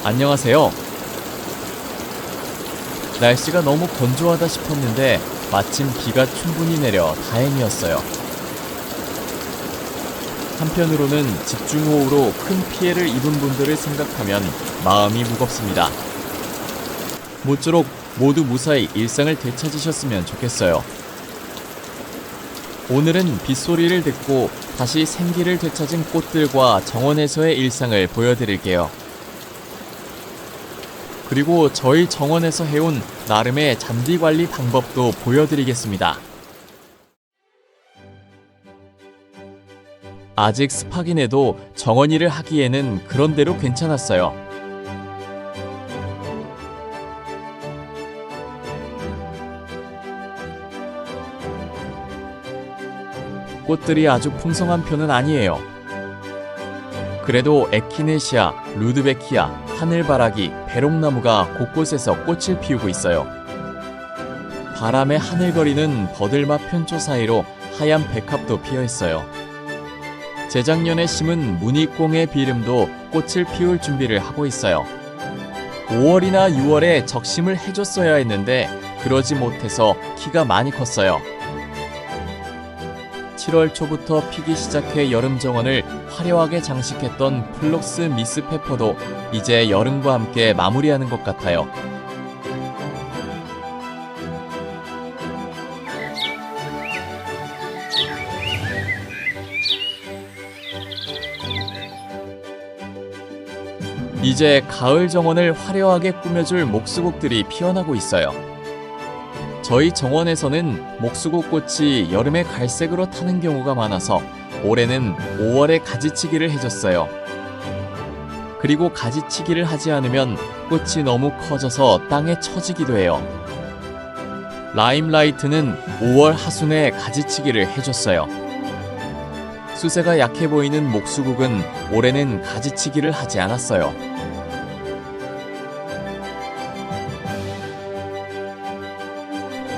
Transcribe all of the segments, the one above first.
안녕하세요. 날씨가 너무 건조하다 싶었는데 마침 비가 충분히 내려 다행이었어요. 한편으로는 집중호우로 큰 피해를 입은 분들을 생각하면 마음이 무겁습니다. 모쪼록 모두 무사히 일상을 되찾으셨으면 좋겠어요. 오늘은 빗소리를 듣고 다시 생기를 되찾은 꽃들과 정원에서의 일상을 보여드릴게요. 그리고 저희 정원에서 해온 나름의 잔디 관리 방법도 보여드리겠습니다. 아직 습하긴 해도 정원 일을 하기에는 그런대로 괜찮았어요. 꽃들이 아주 풍성한 편은 아니에요. 그래도 에키네시아, 루드베키아, 하늘바라기, 배롱나무가 곳곳에서 꽃을 피우고 있어요. 바람에 하늘거리는 버들맛 편초 사이로 하얀 백합도 피어있어요. 재작년에 심은 무늬꽁의 비름도 꽃을 피울 준비를 하고 있어요. 5월이나 6월에 적심을 해줬어야 했는데 그러지 못해서 키가 많이 컸어요. 7월 초부터 피기 시작해 여름 정원을 화려하게 장식했던 플록스 미스 페퍼도 이제 여름과 함께 마무리하는 것 같아요. 이제 가을 정원을 화려하게 꾸며줄 목수국들이 피어나고 있어요. 저희 정원에서는 목수국 꽃이 여름에 갈색으로 타는 경우가 많아서 올해는 5월에 가지치기를 해줬어요. 그리고 가지치기를 하지 않으면 꽃이 너무 커져서 땅에 처지기도 해요. 라임라이트는 5월 하순에 가지치기를 해줬어요. 수세가 약해 보이는 목수국은 올해는 가지치기를 하지 않았어요.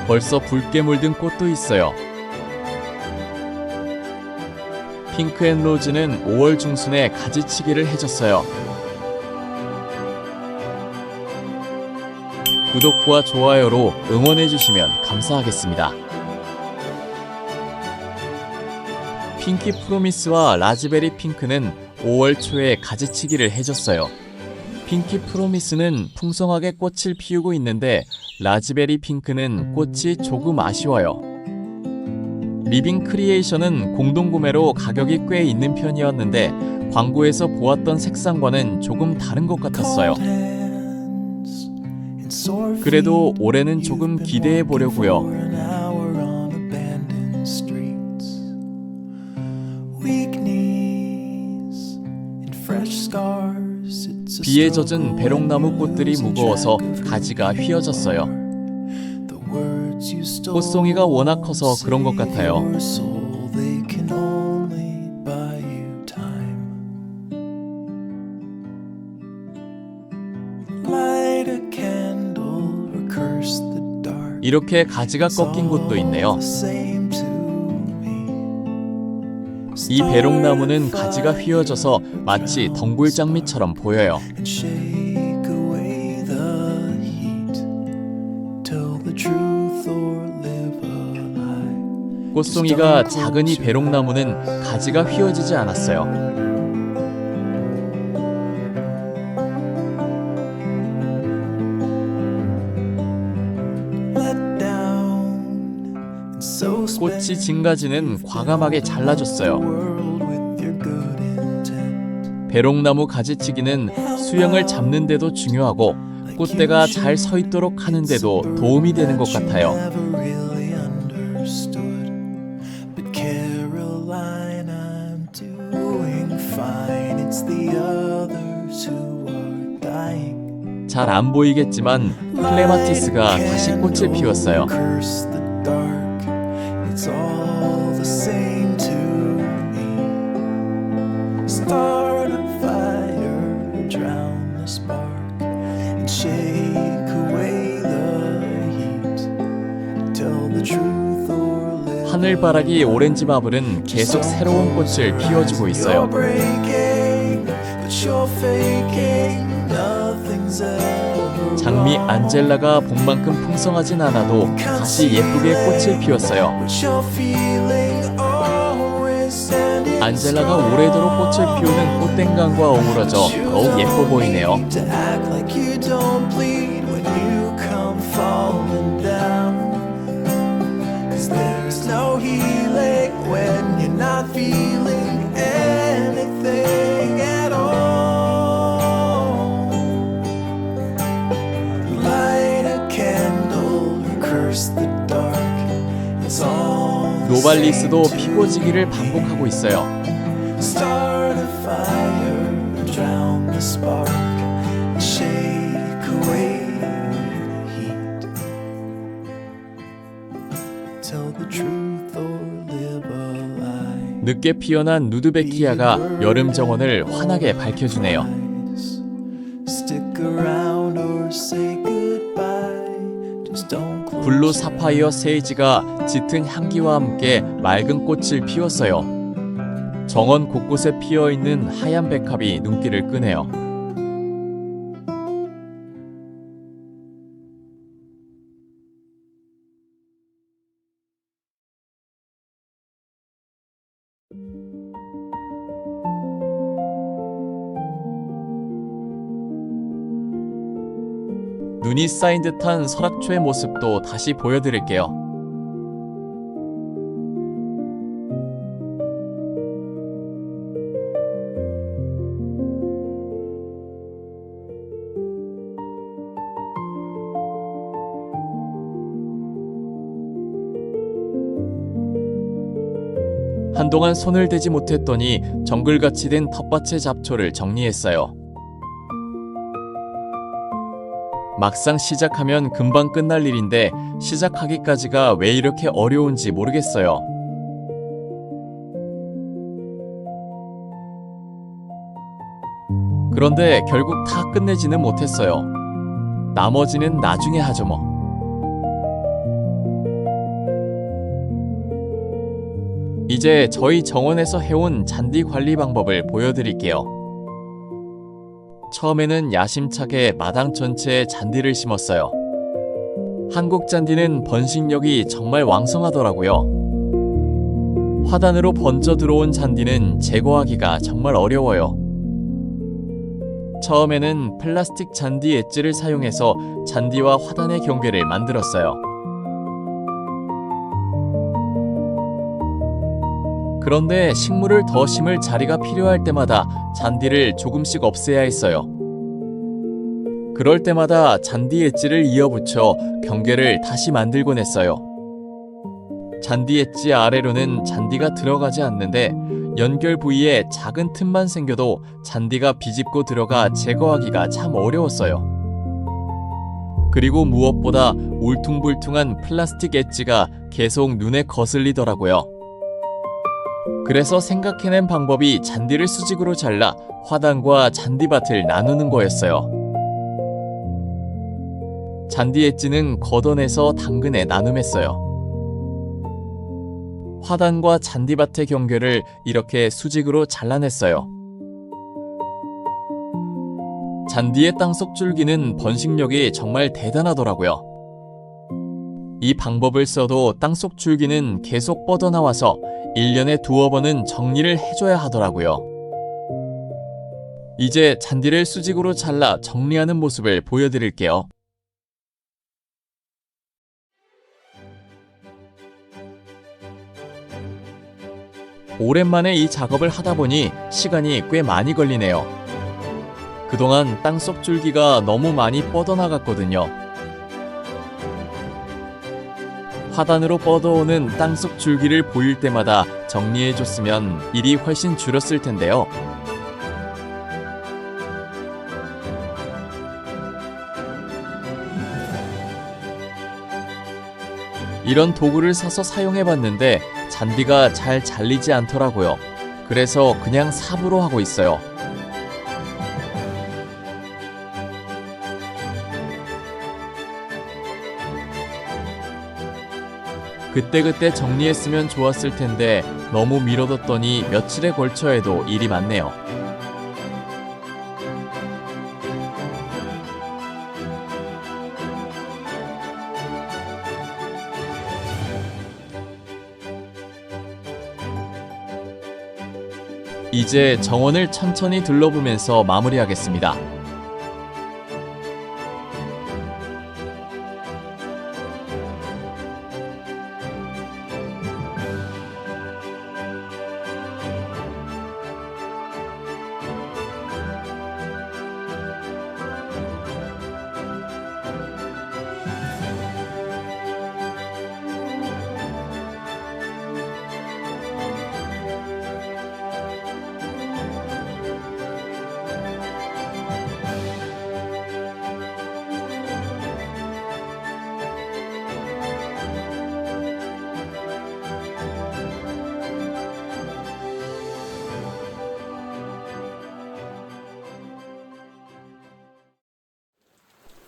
벌써 붉게 물든 꽃도 있어요. 핑크앤로즈는 5월 중순에 가지치기를 해줬어요. 구독과 좋아요로 응원해주시면 감사하겠습니다. 핑키 프로미스와 라즈베리 핑크는 5월 초에 가지치기를 해줬어요. 핑키 프로미스는 풍성하게 꽃을 피우고 있는데 라즈베리 핑크는 꽃이 조금 아쉬워요. 리빙 크리에이션은 공동구매로 가격이 꽤 있는 편이었는데 광고에서 보았던 색상과는 조금 다른 것 같았어요. 그래도 올해는 조금 기대해 보려고요. 비에 젖은 배롱나무 꽃들이 무거워서 가지가 휘어졌어요. 꽃송이가 워낙 커서 그런 것 같아요. 이렇게 가지가 꺾인 곳도 있네요. 이 배롱나무는 가지가 휘어져서 마치 덩굴장미처럼 보여요. 꽃송이가 작은 이 배롱나무는 가지가 휘어지지 않았어요. 꽃이 진 가지는 과감하게 잘라줬어요. 배롱나무 가지치기는 수영을 잡는 데도 중요하고 꽃대가 잘 서 있도록 하는 데도 도움이 되는 것 같아요. 잘 안 보이겠지만 클레마티스가 다시 꽃을 피웠어요. 하늘바라기 오렌지 마블은 계속 새로운 꽃을 피워주고 있어요. 장미 안젤라가 봄만큼 풍성하진 않아도 다시 예쁘게 꽃을 피웠어요. 안젤라가 오래도록 꽃을 피우는 꽃땡강과 어우러져 더욱 예뻐 보이네요. 노발리스도 피고지기를 반복하고 있어요. 늦게 피어난 루드베키아가 여름 정원을 환하게 밝혀주네요. 블루 사파이어 세이지가 짙은 향기와 함께 맑은 꽃을 피웠어요. 정원 곳곳에 피어있는 하얀 백합이 눈길을 끄네요. 눈이 쌓인 듯한 설악초의 모습도 다시 보여드릴게요. 한동안 손을 대지 못했더니 정글같이 된 텃밭의 잡초를 정리했어요. 막상 시작하면 금방 끝날 일인데 시작하기까지가 왜 이렇게 어려운지 모르겠어요. 그런데 결국 다 끝내지는 못했어요. 나머지는 나중에 하죠 뭐. 이제 저희 정원에서 해온 잔디 관리 방법을 보여드릴게요. 처음에는 야심차게 마당 전체에 잔디를 심었어요. 한국 잔디는 번식력이 정말 왕성하더라고요. 화단으로 번져 들어온 잔디는 제거하기가 정말 어려워요. 처음에는 플라스틱 잔디 엣지를 사용해서 잔디와 화단의 경계를 만들었어요. 그런데 식물을 더 심을 자리가 필요할 때마다 잔디를 조금씩 없애야 했어요. 그럴 때마다 잔디 엣지를 이어붙여 경계를 다시 만들곤 했어요. 잔디 엣지 아래로는 잔디가 들어가지 않는데 연결 부위에 작은 틈만 생겨도 잔디가 비집고 들어가 제거하기가 참 어려웠어요. 그리고 무엇보다 울퉁불퉁한 플라스틱 엣지가 계속 눈에 거슬리더라고요. 그래서 생각해낸 방법이 잔디를 수직으로 잘라 화단과 잔디밭을 나누는 거였어요. 잔디 엣지는 걷어내서 당근에 나눔했어요. 화단과 잔디밭의 경계를 이렇게 수직으로 잘라냈어요. 잔디의 땅속 줄기는 번식력이 정말 대단하더라고요. 이 방법을 써도 땅속 줄기는 계속 뻗어나와서 1년에 두어 번은 정리를 해줘야 하더라고요. 이제 잔디를 수직으로 잘라 정리하는 모습을 보여드릴게요. 오랜만에 이 작업을 하다 보니 시간이 꽤 많이 걸리네요. 그동안 땅속 줄기가 너무 많이 뻗어나갔거든요. 화단으로 뻗어오는 땅속 줄기를 보일 때마다 정리해줬으면 일이 훨씬 줄었을 텐데요. 이런 도구를 사서 사용해봤는데 잔디가 잘 잘리지 않더라고요. 그래서 그냥 삽으로 하고 있어요. 그때그때 정리했으면 좋았을 텐데 너무 미뤄뒀더니 며칠에 걸쳐 해도 일이 많네요. 이제 정원을 천천히 둘러보면서 마무리하겠습니다.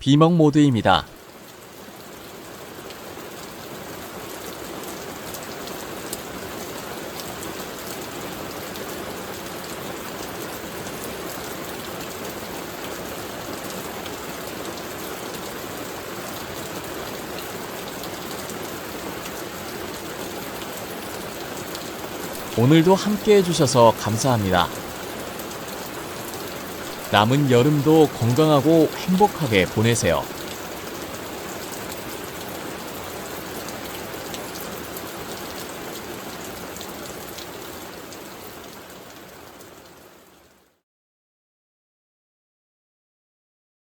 비먹 모드입니다. 오늘도 함께 해주셔서 감사합니다. 남은 여름도 건강하고 행복하게 보내세요.